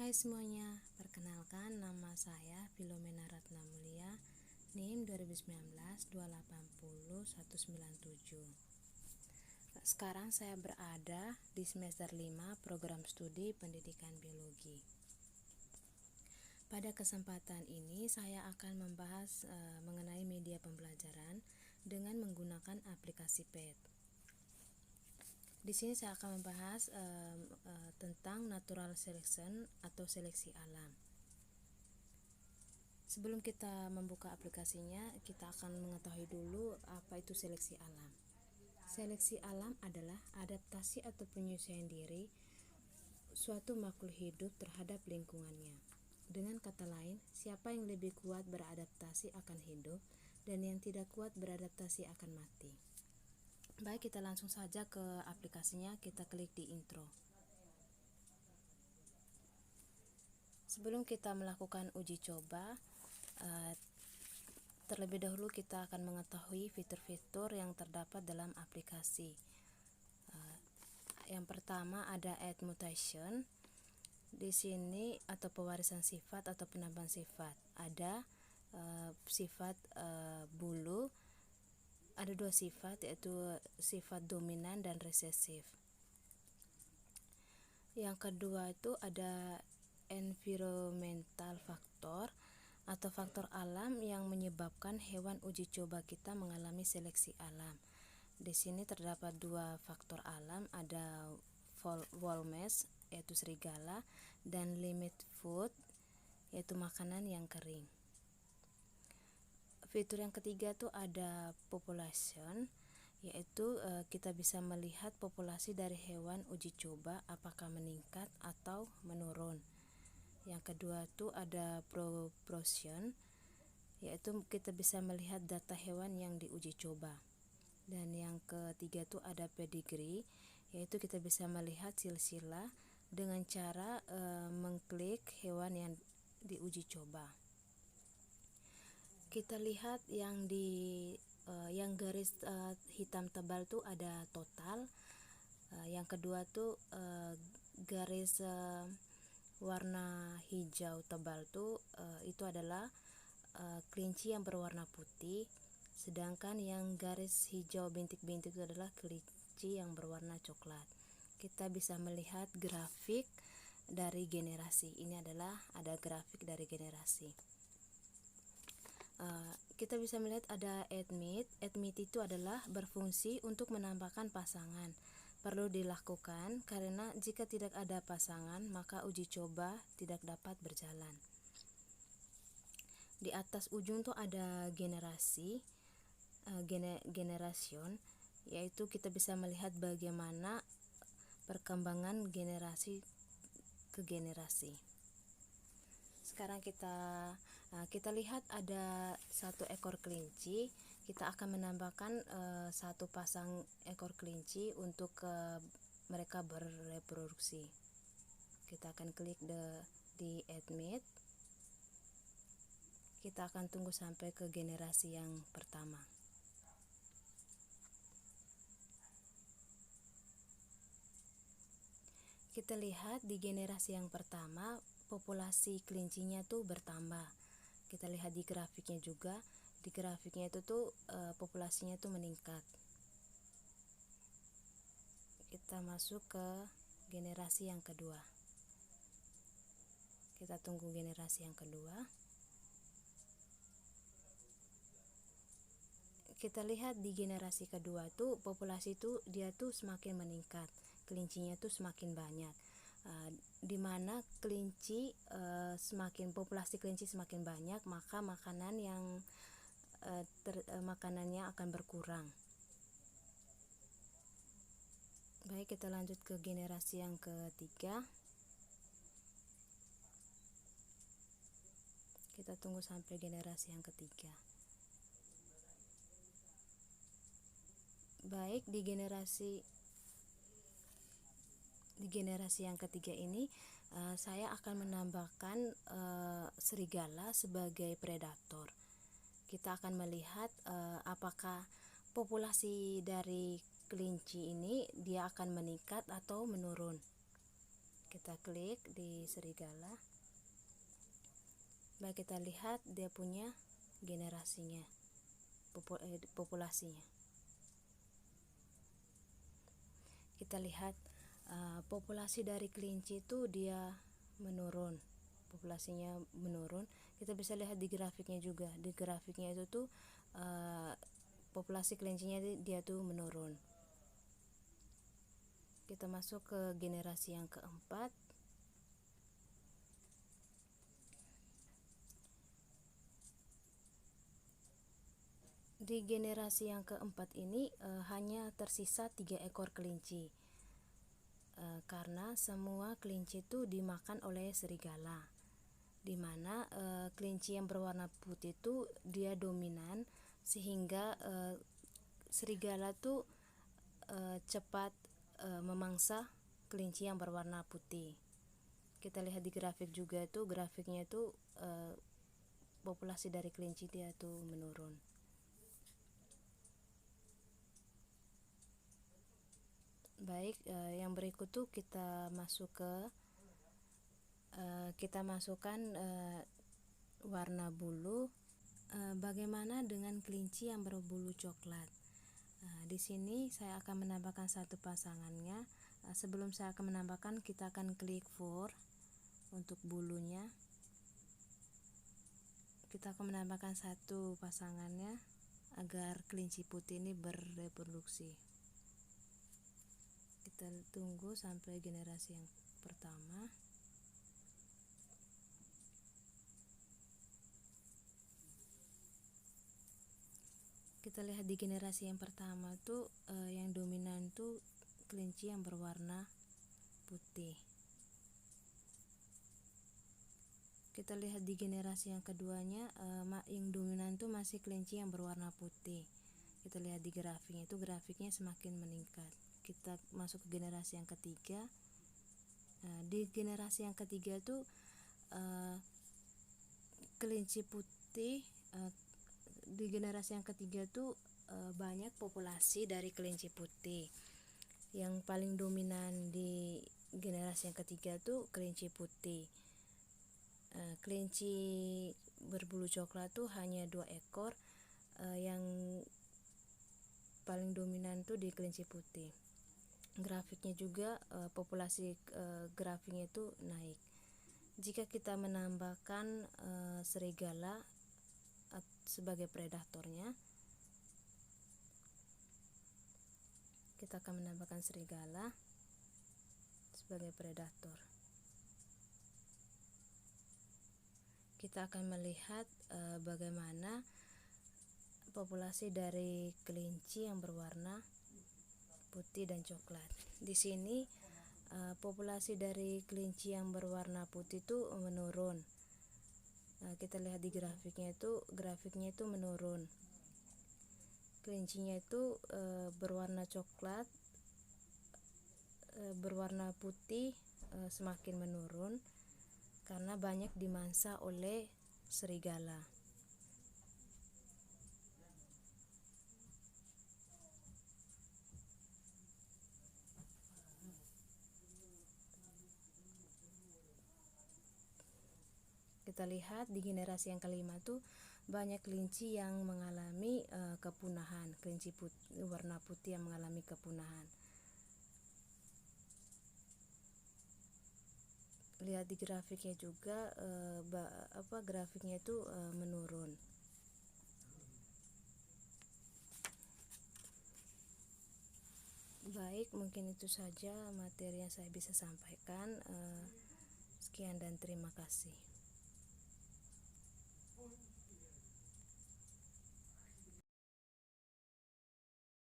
Hai semuanya, perkenalkan nama saya Filomena Ratna Mulia, NIM 2019-280-197. Sekarang saya berada di semester 5 program studi pendidikan biologi. Pada kesempatan ini saya akan membahas mengenai media pembelajaran dengan menggunakan aplikasi PET. Di sini saya akan membahas tentang natural selection atau seleksi alam. Sebelum kita membuka aplikasinya, kita akan mengetahui dulu apa itu seleksi alam. Seleksi alam adalah adaptasi atau penyesuaian diri suatu makhluk hidup terhadap lingkungannya. Dengan kata lain, siapa yang lebih kuat beradaptasi akan hidup dan yang tidak kuat beradaptasi akan mati. Baik, kita langsung saja ke aplikasinya, kita klik di intro. Sebelum kita melakukan uji coba, terlebih dahulu kita akan mengetahui fitur-fitur yang terdapat dalam aplikasi. Yang pertama ada add mutation. Di sini atau pewarisan sifat atau penambahan sifat. Ada sifat bulu. Ada dua sifat, yaitu sifat dominan dan resesif. Yang kedua itu ada environmental factor atau faktor alam yang menyebabkan hewan uji coba kita mengalami seleksi alam. Di sini terdapat dua faktor alam, ada Volmes yaitu serigala dan limit food yaitu makanan yang kering. Fitur yang ketiga tuh ada population, yaitu kita bisa melihat populasi dari hewan uji coba apakah meningkat atau menurun. Yang kedua tuh ada proportion, yaitu kita bisa melihat data hewan yang diuji coba. Dan yang ketiga tuh ada pedigree, yaitu kita bisa melihat silsilah dengan cara mengklik hewan yang diuji coba. Kita lihat yang yang garis hitam tebal tuh ada total. Yang kedua tuh garis warna hijau tebal tuh itu adalah kelinci yang berwarna putih, sedangkan yang garis hijau bintik-bintik itu adalah kelinci yang berwarna coklat. Kita bisa melihat grafik dari generasi. Ini adalah ada grafik dari generasi. Kita bisa melihat ada admit. Admit itu adalah berfungsi untuk menambahkan pasangan. Perlu dilakukan karena jika tidak ada pasangan maka uji coba tidak dapat berjalan. Di atas ujung tuh ada generasi, generation, yaitu kita bisa melihat bagaimana perkembangan generasi ke generasi. Sekarang kita lihat ada satu ekor kelinci. Kita akan menambahkan satu pasang ekor kelinci untuk mereka bereproduksi. Kita akan klik di admit. Kita akan tunggu sampai ke generasi yang pertama. Kita lihat di generasi yang pertama populasi kelincinya tuh bertambah. Kita lihat di grafiknya juga, di grafiknya itu tuh populasinya tuh meningkat. Kita masuk ke generasi yang kedua. Kita tunggu generasi yang kedua. Kita lihat di generasi kedua tuh populasi tuh dia tuh semakin meningkat, kelincinya tuh semakin banyak. Dimana kelinci populasi kelinci semakin banyak, maka makanan yang makanannya akan berkurang. Baik, kita lanjut ke generasi yang ketiga. Kita tunggu sampai generasi yang ketiga. Baik, di generasi yang ketiga ini saya akan menambahkan serigala sebagai predator. Kita akan melihat apakah populasi dari kelinci ini dia akan meningkat atau menurun. kita klik di serigala. Baik, kita lihat dia punya generasinya, populasinya. Kita lihat populasi dari kelinci itu dia menurun, populasinya menurun. Kita bisa lihat di grafiknya juga. Di grafiknya itu tuh populasi kelincinya dia tuh menurun. Kita masuk ke generasi yang keempat. Di generasi yang keempat ini hanya tersisa 3 ekor kelinci, karena semua kelinci itu dimakan oleh serigala, dimana kelinci yang berwarna putih itu dia dominan, sehingga serigala tuh cepat memangsa kelinci yang berwarna putih. Kita lihat di grafik juga tuh, grafiknya itu populasi dari kelinci dia tuh menurun. Baik, yang berikut tuh kita masukkan warna bulu. Bagaimana dengan kelinci yang berbulu coklat? Di sini saya akan menambahkan satu pasangannya. Sebelum saya akan menambahkan, kita akan klik for untuk bulunya. Kita akan menambahkan satu pasangannya agar kelinci putih ini bereproduksi. Kita tunggu sampai generasi yang pertama. Kita lihat di generasi yang pertama tuh yang dominan tuh kelinci yang berwarna putih. Kita lihat di generasi yang keduanya, yang dominan tuh masih kelinci yang berwarna putih. Kita lihat di grafiknya itu, grafiknya semakin meningkat. Kita masuk ke generasi yang ketiga. Di generasi yang ketiga tuh kelinci putih, di generasi yang ketiga tuh banyak populasi dari kelinci putih. Yang paling dominan di generasi yang ketiga tuh kelinci putih. Kelinci berbulu coklat tuh hanya 2 ekor. Yang paling dominan tuh di kelinci putih. Grafiknya juga populasi grafiknya itu naik. Jika kita menambahkan serigala sebagai predatornya, kita akan menambahkan serigala sebagai predator. Kita akan melihat bagaimana populasi dari kelinci yang berwarna putih dan coklat. Di sini populasi dari kelinci yang berwarna putih itu menurun. Kita lihat di grafiknya itu menurun. Kelincinya itu berwarna coklat, berwarna putih semakin menurun karena banyak dimangsa oleh serigala. Kita lihat di generasi yang kelima tuh banyak kelinci yang mengalami kepunahan, kelinci warna putih yang mengalami kepunahan. Lihat di grafiknya juga grafiknya itu menurun. Baik, mungkin itu saja materi yang saya bisa sampaikan. Sekian dan terima kasih.